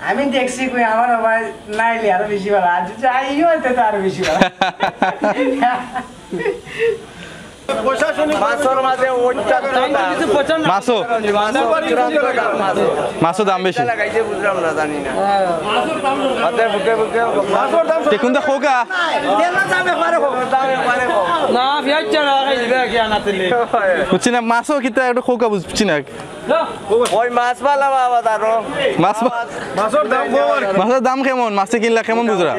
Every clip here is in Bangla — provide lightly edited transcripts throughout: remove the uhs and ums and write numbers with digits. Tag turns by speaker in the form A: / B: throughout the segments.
A: আমি দেখছি কই আমার ভাই নাইলে আরো বেশি ভালো আজ যাইও এতে তো আরো বেশি ভালো
B: মাছও দাম বেশি কোনটা খোকা বুঝছি না মাছও কিতা একটু খোকা বুঝছি না মাছের দাম কেমন মাছে কিনলা কেমন বুঝরা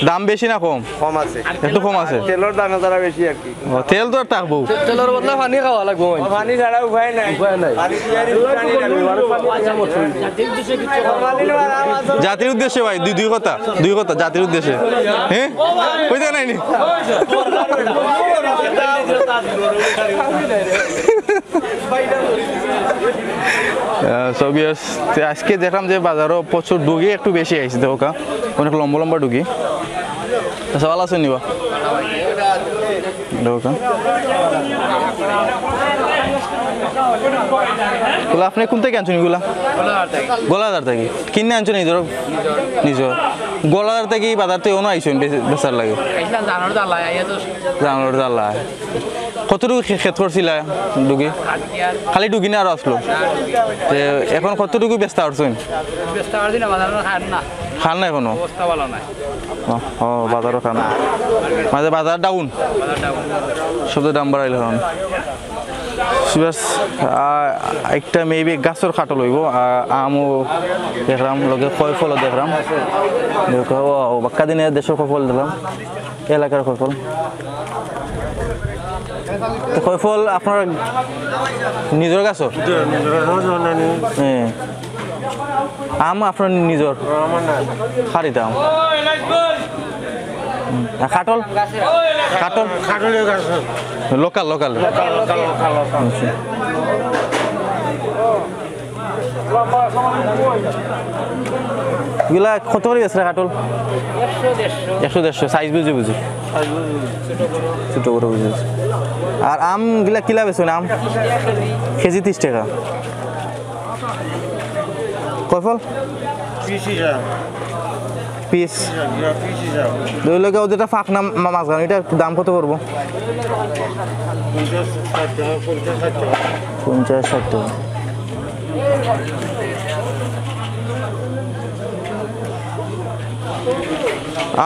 B: দাম বেশি না কম
C: কম আছে
B: একটু কম আছে
C: তেলের দাম তারা বেশি আর কি
B: তেল তো থাকবো
C: তেলের বদলে পানি খাওয়া লাগবে পানি ছাড়া উপায় নাই
B: জাতির উদ্দেশ্যে ভাই দুই কথা জাতির উদ্দেশ্যে হ্যাঁ কইতে নাইনি আজকে দেখলাম যে বাজারও প্রচুর ডুগি একটু বেশি আইছে ওকা অনেক লম্বা লম্বা ডুগি সবাল আছে নিবা আপনি কোন থেকে আনছেন এগুলা গোলাদার থেকে কিনে আনছেন নিজের গোলাদার থেকে বাজার থেকে অন্য আইসেন বেচার লাগে জানোয়ার জ্বালা কতটুকু খেত করছিল ডুগি খালি ডুগি না আরো আসলো এখন কতটুকু ব্যস্ত করছেন খান না এখনো বাজারও খান মাঝে বাজার ডাউন সবচেয়ে দাম বাড়াইল এখন একটা মেবি গাছের খাটো লইব আমও দেখলাম লগে ফল ফলও দেখলাম বাক্কা দিনে দেশের ফল দিলাম এলাকার ফল ফল আপনার নিজের গাছ আম আপনার নিজের খারিতে আম খাটল খাটল লোকাল লোকাল এগুলা কত করে গেছে কাটল 100-150 সাইজ বুঝে বুঝি ছোট করে বুঝে আর আম গিলা কিলা বেছেন আম কেজি 30 টাকা কয় ফল পিস ধরলে ওদেরটা ফাঁক না মাঝখান এটা দাম কত করবো 50-60 টাকা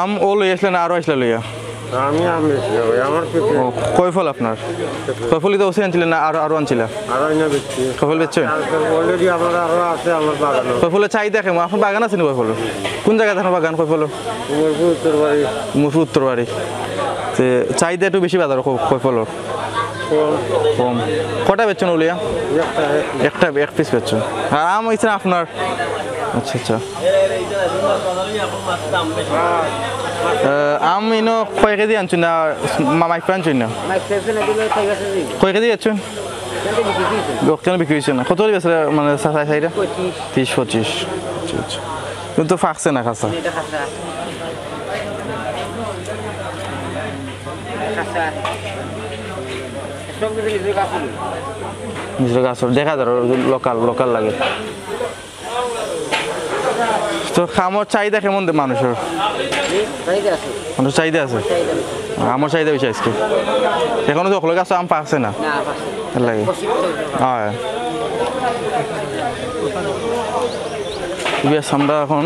B: আম ও লই আসলে না আরো আসলে লইয়া
C: আমি আম বেশি আমার
B: কয় ফল আপনার কয় ফলই তো ওসে আনছিলেন না আরো আনছিলেন
C: আরো না বেশি
B: কয় ফল বেচছেন
C: অলরেডি আমার আরো আছে আমার বাগান
B: কয় ফলের চাহিদা কেমন আপনার বাগান আছে না কয় ফল কোন জায়গায় আপনার বাগান কয় ফল মুরপুর উত্তরবাড়ি চাহিদা একটু বেশি বাজার কয় ফলর কম কটা বেচছেন ওলিয়া একটা এক পিস বেচছেন আর আম হয়েছে আপনার আচ্ছা আচ্ছা আম ইনো কয় কেজি আনছেন না মাইক আনছেন না কয় কেজি আনছেন কেন বিক্রি হয়েছে না কত বেছে মানে সাইডে 30-25 আচ্ছা আচ্ছা কিন্তু ফাঁকছে না খাসা নিজের গাছ দেখা যায় লোকাল লোকাল লাগে তো খামর চাহিদা কেমন মানুষের চাহিদা আছে আমার চাহিদা বেশি আজকে এখনো তো গাছ আম পাকছে না লাগে হ্যাঁ বেশ আমরা এখন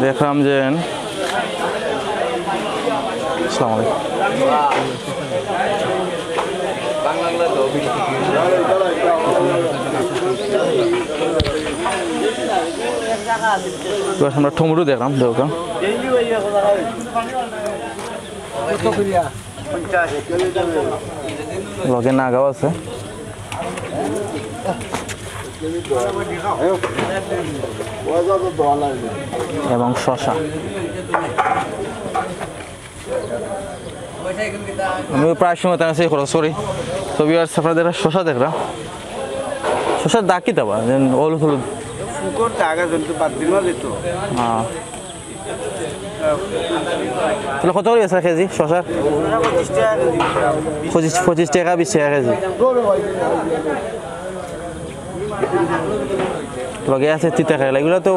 B: দেখলাম যে আসসালামু আলাইকুম আমরা টমেটো দেখলাম দেওয়া লগে নাগাও আছে এবং শশা আমি প্রায় সময় তার সেই খরচ করি তবে আর আপনাদের শশা দেখলাম শশার দাগ কি দেবা হলুদ হলুদ কত করে আছে কেজি শশার 25 টাকা 20 টাকা কেজি লগে আছে তিতা খাইলা এগুলো তো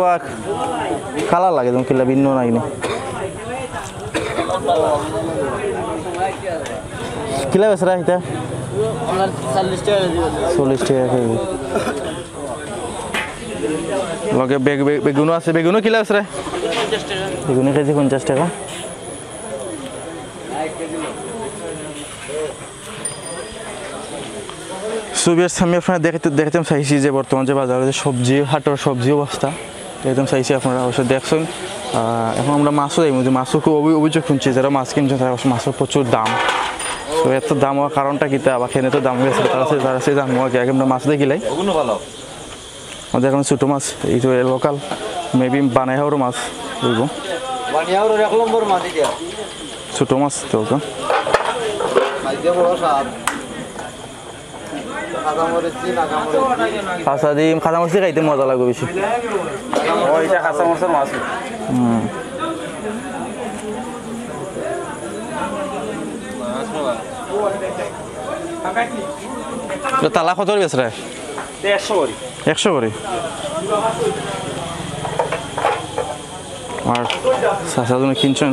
B: কালার লাগে যেমন কিলা ভিন্ন নাই না কিলা বেসরা এটা 40 টাকা কেজি লগে বেগুনও আছে বেগুনও কিলা বেসরা বেগুনি কেজি 50 টাকা সুবিয়ার আমি আপনারা দেখতাম চাইছি যে বর্তমান যে বাজারে যে সবজি হাটের সবজি অবস্থা একদম চাইছি আপনারা অবশ্যই দেখছেন এখন আমরা মাছও যাই মাছও খুব অভিযোগ শুনছি যারা মাছ কিনছেন তারা অবশ্য মাছের প্রচুর দাম তো এত দাম হওয়ার কারণটা কিতা আবার খেনে তো দাম হয়েছে তারা সেই দাম হওয়া আগে আমরা মাছ দেখিলাই আমাদের এখন ছোটো মাছ এই তো লোকাল মেবি বানাই হওয়ারও মাছ বুঝব ছোটো মাছ তো খাসা দিয়ে খাসা মাছ খাইতে মজা লাগবে বেশি তালা কত বেচরা 100 করে আর চাষা জন্য কিনছেন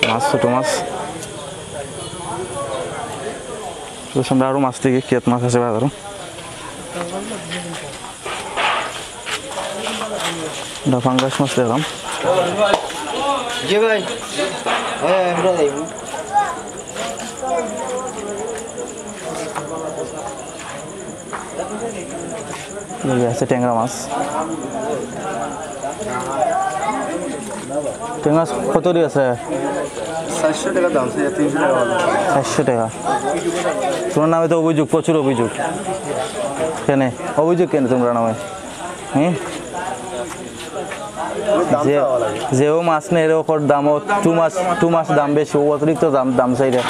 B: মাছ ছোটো মাছ আমরা আরো মাছ থেকে কেত মাছ আছে বাজারও ফাঙ্গাস মাছ দেখলাম আছে ট্যাংরা মাছ ট্যাংরা কত দিয়ে আছে
C: 400 টাকা দাম 300 টাকা
B: 400 টাকা তোমার নামে তো অভিযোগ প্রচুর অভিযোগ কেন অভিযোগ কেন তোমরা নামে হ্যাঁ যেও মাছ নেই এর ওপর দামও টু মাছ দাম বেশি অতিরিক্ত দাম চাইলে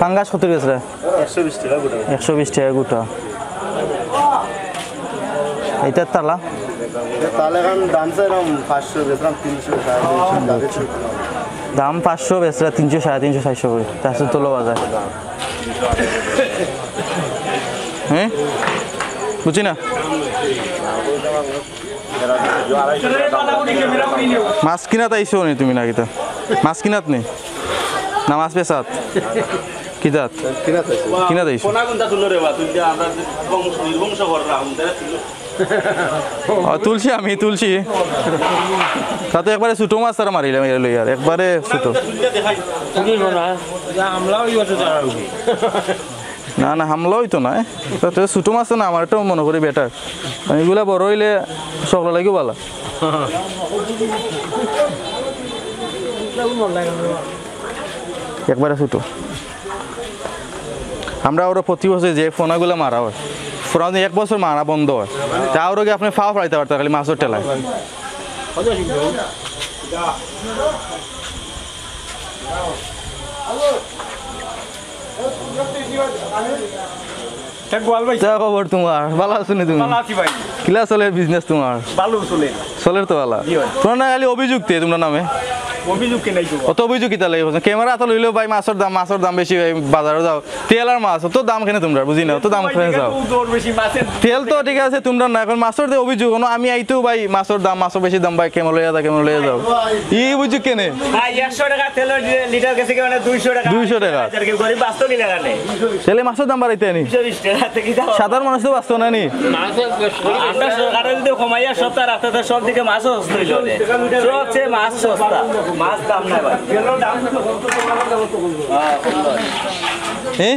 B: ফাঙ্গাস কত গেছে
C: 120 টাকা গোটা
B: 120 টাকা গোটা এইটার তালা
C: তাহলে এখন দাম সেরকম 500 বেচলাম 300
B: দাম 500 বেচরা 300 350 400 করে তাছাড়া তোলো বাজার হ্যাঁ বুঝছি না মাছ কিনাত আইসো নি তুমি না কিতা মাছ কিনাত নেই না মাছ পেছাত কিতাত কিনাত আইসো তুলছি আমি তুলছি তাতে একবারে ছোটো মাছ তারা মারিলাম আর একবারে ছোটো না না হামলা হইতো না তাতে ছোটো মাছ না আমার এটাও মনে করি বেটার এগুলা বড় হইলে সকল লাগিও ভালো একবারে ছোটো আমরা ওরা প্রতি বছর যে ফোনাগুলো মারা হয় ফোনা 1 বছর মারা বন্ধ হয় তাও রোগে আপনি ফাও ফ্রাইতে পারতেন খালি মাছের টেলায় খবর তোমার ভালো আছো নি তুমি কিলা চলে বিজনেস তোমার চলের তো ভালো তোমার না খালি অভিযোগ তোমরা নামে অত অভিযোগ কিতা লাগে ক্যামেরা তো লইলেও ভাই মাছের দাম বেশি বাজারে যাও তেল আর মাছ তো দাম কেন তোমরা বুঝি না তো দাম কেন যাও তেল তো ঠিক আছে তোমরা না এখন মাছের যে অভিযোগ আমি আইতো ভাই মাছের বেশি দাম ভাই কেমন লইয়া যাও এই অভিযোগ কেনে
A: 100 টাকা তেল লিটার গেছে মানে 200 টাকা গরিব বাস্তব কি লাগানে
B: তেলে মাছের দাম বাড়াইতে নি
A: 220 টাকা থেকে দাও
B: সাধারণ মানুষ তো বাস্তব না নি
A: আমরা সরকার যদি কমাইয়া সপ্তাহ রাতে সব দিকে মাছ সস্তা হইলো সবচেয়ে মাছ সস্তা মাছ দাম নাই ভাই তেলের দাম
B: হ্যাঁ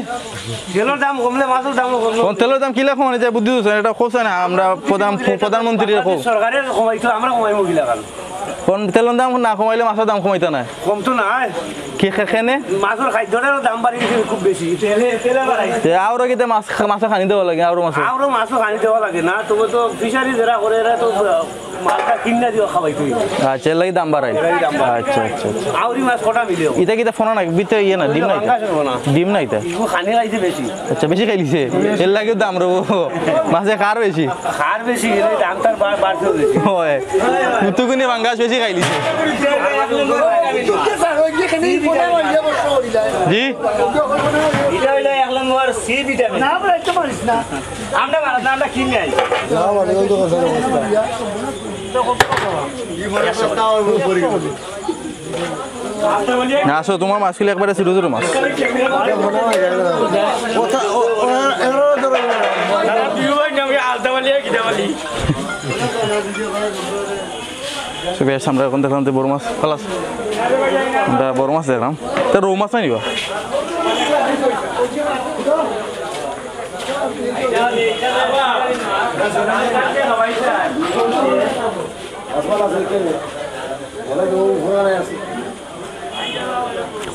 A: তেলের দাম কমলে মাছের দাম কমবে
B: কোন তেলের দাম কিলা কমানো যায় বুদ্ধি দিছেন এটা কোসা না আমরা প্রধানমন্ত্রী
A: সরকারের কমাইতো আমরা কমাইবো কি লাগাল
B: কোন তেলের দাম না কমাইলে মাছের দাম কমাইতো না
A: কমতো না
B: কি খেনে
A: মাছের খাদ্যের দাম বাড়ি গেছে খুব বেশি তেলে বাড়াইছে
B: আরো কিতে মাছ খানি দেওয়া লাগে আরো
A: মাছ খানি দেওয়া লাগে না তবে তো ফিশারি যারা করে এরা তো মাছটা কিনা দিও খাবাই তুই
B: আচ্ছা এর লাগি দাম বাড়াই আচ্ছা
A: আউরি মাছ কটা মিলেও
B: এটা কিতে ফোনা না বিতে ইয়ে না ডিম নাই তা
A: খানি খাইছে বেশি
B: আচ্ছা বেশি খাইলিছে এর লাগি দাম রবো মাছে খার বেশি
A: দাম তার বাড়তে বেশি
B: হয় তুকুনি বাঙ্গাস বেশি খাইলিছে জি
A: এটা হইলো 1 নম্বর সি ভিটামিন আমরা মারা না আমরা কিনে আই
B: না আসো তোমার মাছ কিলো একবারে ছোট ছোট মাছ বেশ আমরা এখন দেখলাম যে বড় মাছ খালাস আমরা বড় মাছ দেখলাম তা রৌ মাছ নাই নিবা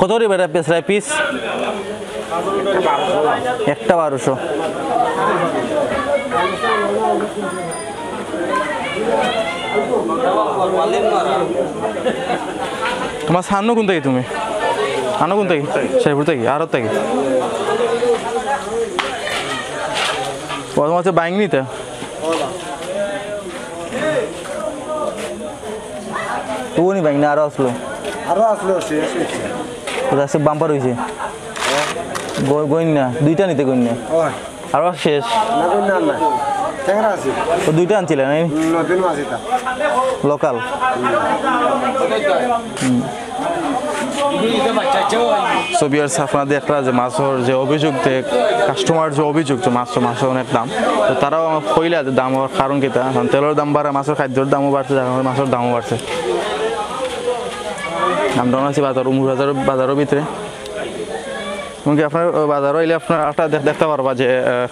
B: কত রে বেটা পেছরায় পিস একটা 1200 তোমার সান্নু কোন থেকে তুমি আনো কোন থেকে শেরপুর থেকে আরব থেকে তোমার হচ্ছে বাইক নিতে তুই বাইক না আরো আসলো শেষ বাম্পার হয়েছে গইন না দুইটা নিতে গইন না আরো শেষ ও দুইটা আনছিলেন লোকাল সোভিয়ার্স আপনাদের একটা যে মাছের যে অভিযোগ কাস্টমার যে অভিযোগ যে মাছের অনেক দাম তো তারাও কইলা যে দামের কারণ কিতা তেলের দাম বাড়ে মাছের খাদ্যের দামও বাড়ছে মাছের দামও বাড়ছে আমরা আছি বাজার বাজারের ভিতরে এমনকি আপনার বাজারও এলে আপনার একটা দেখতে পারবা যে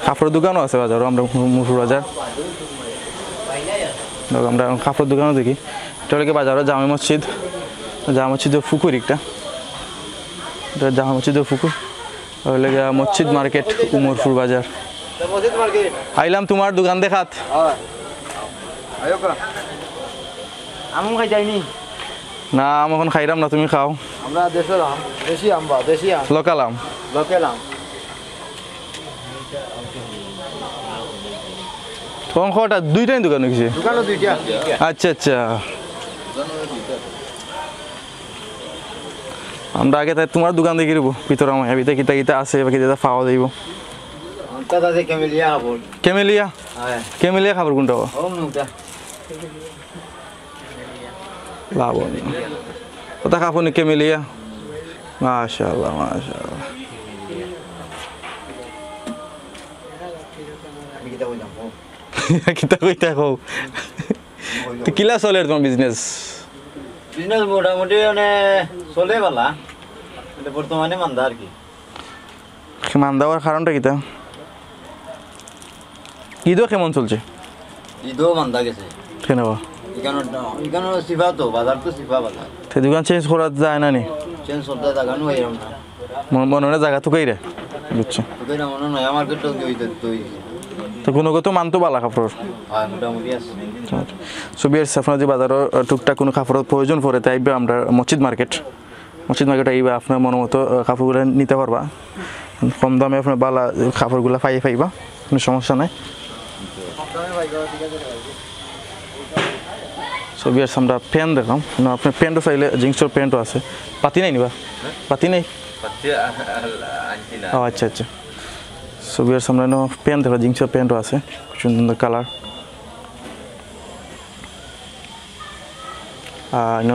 B: কাপড়ের দোকানও আছে বাজারও আমরা মুসুর বাজার আমরা কাপড়ের দোকানও দেখি এটা হলে বাজারও জামা মসজিদের পুকুর একটা জামা মসজিদের পুকুর হলে মসজিদ মার্কেট উমরপুর বাজার আইলাম তোমার দোকান দেখাত
C: আমি খাই যাইনি
B: না আম এখন খাইলাম না তুমি খাও
C: আমরা দেশের আম দেশি আম বা দেশি আম
B: লোকাল আম
C: লোকাল আম
B: তখন কটা দুইটাই দোকান গেছে
C: দোকানও দুইটা
B: আচ্ছা আচ্ছা আমরা আগে তাই তোমার দোকান দেখে দেবো ভিতরে আমার ভিতরে কিতা কিতা আছে বা কিতা পাওয়া যাইব
C: দাদা কেমিলিয়া বল
B: কেমেলিয়া
C: হ্যাঁ
B: কেমেলিয়া খাবার কোনটা
C: ও মুটা
B: লাভ কথা খাবনি কেমেলিয়া মাশাআল্লাহ মাশাআল্লাহ
C: আমি কিটা কইলাম
B: কিতা কইতা কও তো কিলা চলে তোমার বিজনেস
C: মোটামুটি মানে চলে বালা কিন্তু বর্তমানে মান্দা আর কি
B: মান দেওয়ার কারণটা কিতা ঈদও কেমন চলছে
C: ঈদও মান্দা গেছে
B: কেন
C: এখানে সিফা তো বাজার তো সিফা বাজার
B: তো দোকান চেঞ্জ করা যায় না নি
C: চেঞ্জ করতে জায়গানো এরকম না
B: মনে হয় জায়গা তো কইরে বুঝছো
C: তোকে না মনে নয় আমার তো তুই
B: তো কোনো কত মানতো বালা কাপড়
C: হ্যাঁ মোটামুটি আছে
B: ছবি আসছে আপনার যে বাজারও টুকটাক কোনো কাপড়ের প্রয়োজন পড়ে তাই আমরা মসজিদ মার্কেট আইবা আপনার মন মতো কাপড়গুলো নিতে পারবা কম দামে আপনার বালা কাপড়গুলো পাইবা কোনো সমস্যা নাই ছবি আসছে আমরা প্যান্ট দেখলাম আপনার প্যান্টও চাইলে জিন্সের প্যান্টও আছে পাতি নাই নিবা পাতি নেই ও আচ্ছা আচ্ছা ছবি আসছে আমরা প্যান্ট দেখলাম জিন্সের প্যান্টও আছে সুন্দর কালার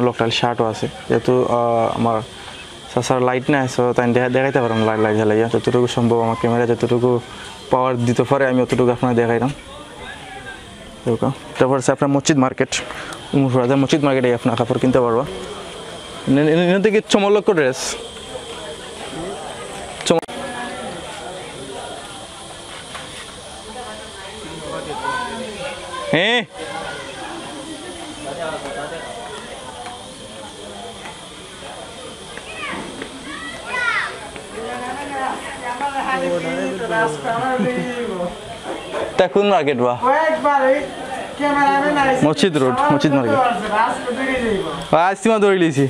B: লোকাল শার্টও আছে যেহেতু আমার সাসার লাইট নাই সো তাই দেখাইতে পারলাম লাইট জ্বালাইয়া যতটুকু সম্ভব আমার ক্যামেরা যতটুকু পাওয়ার দিতে পারে আমি অতটুকু আপনার দেখাইলাম তারপর আছে আপনার মসজিদ মার্কেট রাজা মসজিদ মার্কেটে আপনার কাপড় কিনতে পারবা এখান থেকে চমলক্ষ ড্রেস হ্যাঁ তা কোন মার্কেট বা মসজিদ রোড মসজিদ মার্কেট আজ তোমার ধরে লিছি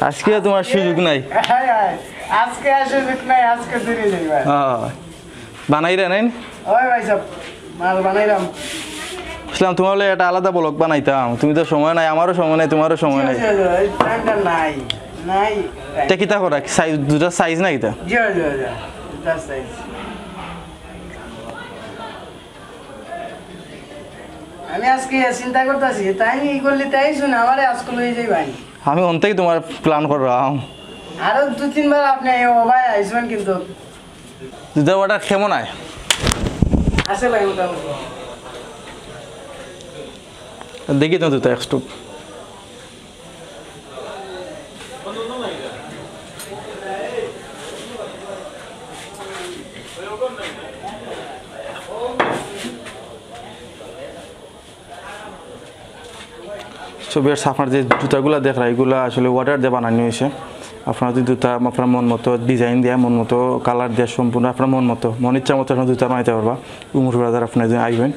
B: আজকে তোমার সুযোগ নাই বানাই রে নাই ভাবছিলাম তোমার হলে একটা আলাদা ব্লগ বানাইতাম, তুমি তো সময় নাই, আমারও সময় নাই, তোমারও সময় নাই।
D: টাইমটা নাই নাই
B: এটা কিতা করা সাইজ, দুটা সাইজ না কিতা?
D: জি জি জি দ্যাটস সাইজ। আমি আজকে চিন্তা করতেছি তাই ই করলি তাই শুনে আমারে আজকে লই যাই ভাই।
B: আমি অন্তেই তোমার প্ল্যান করলাম।
D: আরো 2-3 বার আপনি ও ভাই আইসবেন কিন্তু
B: দুটা অর্ডার কেমন আয়?
D: আছে ভাই মোটামুটি।
B: দেখি তো দুটা একটু। ছবির আপনার যে জুতাগুলো দেখরা এগুলো আসলে অর্ডার দিয়ে বানানো হয়েছে। আপনার যদি জুতা আপনার মন মতো ডিজাইন দেওয়া, মন মতো কালার দেওয়া, সম্পূর্ণ আপনার মন মতো মন ইচ্ছা মতো আপনার জুতা বানাইতে পারবা উমর বাজার আপনার যদি আইবেন।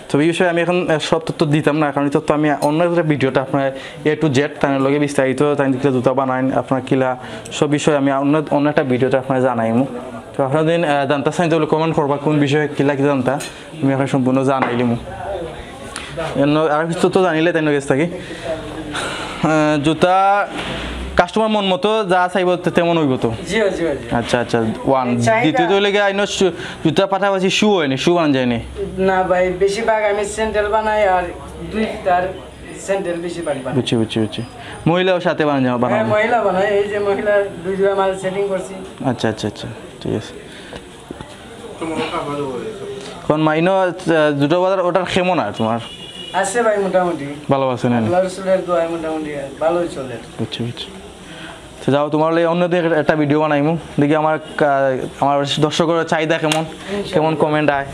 B: তবে এই বিষয়ে আমি এখন সব তথ্য দিতাম না, কারণ তথ্য আমি অন্য একটা ভিডিওটা আপনার A to Z তার লগে বিস্তারিত তাই জুতা বানাইন আপনার কিলা সব বিষয়ে আমি অন্য একটা ভিডিওটা আপনার জানাইমু। তো আপনার দিন জানতে চাই তাহলে কমেন্ট করবা কোন বিষয়ে কিলা কি জানতা, আমি এখন সম্পূর্ণ জানাইলিমু। আর কিছু তো জানিলে তাই গেছে থাকি জুতা কাস্টমার মন মতো যা চাইব তেমন হইব তো।
D: জি জি জি।
B: আচ্ছা আচ্ছা ওয়ান। দ্বিতীয়ত লেগে আইন জুতা পাঠাপাশি শু হয়নি, শু বানান যায়নি
D: না ভাই, বেশিরভাগ আমি স্যান্ডেল বানাই আর দুই তার স্যান্ডেল বেশিরভাগ বানাই।
B: বুঝছি বুঝছি বুঝছি। মহিলাও সাথে বানান যাওয়া
D: হ্যাঁ
B: বানান।
D: মহিলা বানাই, এই যে মহিলা দুই জোড়া মাল সেটিং করছি।
B: আচ্ছা আচ্ছা আচ্ছা ঠিক আছে। কারণ মাইনো দুটো বাজার ওটার কেমন আর তোমার
D: আছে ভাই মোটামুটি
B: ভালো আছে না?
D: আল্লাহর রাসূলের দোয়ায় মোটামুটি ভালোই চলে।
B: বুঝছি বুঝছি। তো যাও তোমার অন্যদিন একটা ভিডিও বানাইমু, দেখি আমার দর্শকের চাহিদা কেমন কেমন কমেন্ট আয়।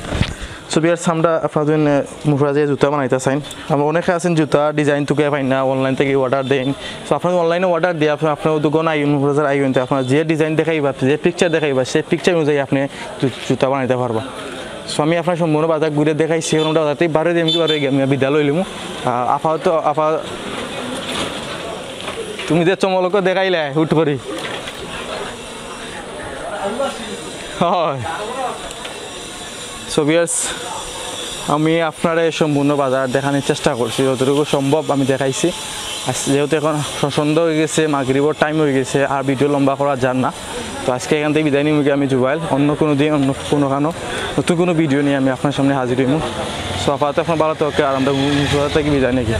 B: ছবি আর সামটা আপনার জন্য মুফরাজে জুতা বানাইতে চাইন। আমরা অনেকে আছেন জুতা ডিজাইন তুকে পাই না, অনলাইন থেকে অর্ডার দেন। সো আপনার অনলাইনে অর্ডার দিয়ে আপনার দোকান আই মুফরাজার আইবেন, আপনার যে ডিজাইন দেখাইবা যে পিকচার দেখাইবা সেই পিকচার অনুযায়ী আপনি জুতা বানাইতে পারবা। সো আমি আপনার সম্পূর্ণ বাজার ঘুরে দেখাইছি, ওটা বাজারতেই বারো দিয়ে আমি বিদ্যালয় লিমু। আপাতত তুমি যে চমলক দেখাইলে হুট করি হয়। সোভিয়ার্স আমি আপনার সম্পূর্ণ বাজার দেখানোর চেষ্টা করছি, যতটুকু সম্ভব আমি দেখাইছি। যেহেতু এখন সন্ধ্যা হয়ে গেছে, মাগরিবের টাইম হয়ে গেছে, আর ভিডিও লম্বা করা যান না। তো আজকে এখান থেকে বিদায় নিয়ে আমি জুবাইল, অন্য কোনো দিন অন্য কোনো নতুন কোনো ভিডিও নিয়ে আমি আপনার সামনে হাজির হইমু। সো আপাতত এখন ভালো থাকে আর আমরা থেকে বিদায় নাকি।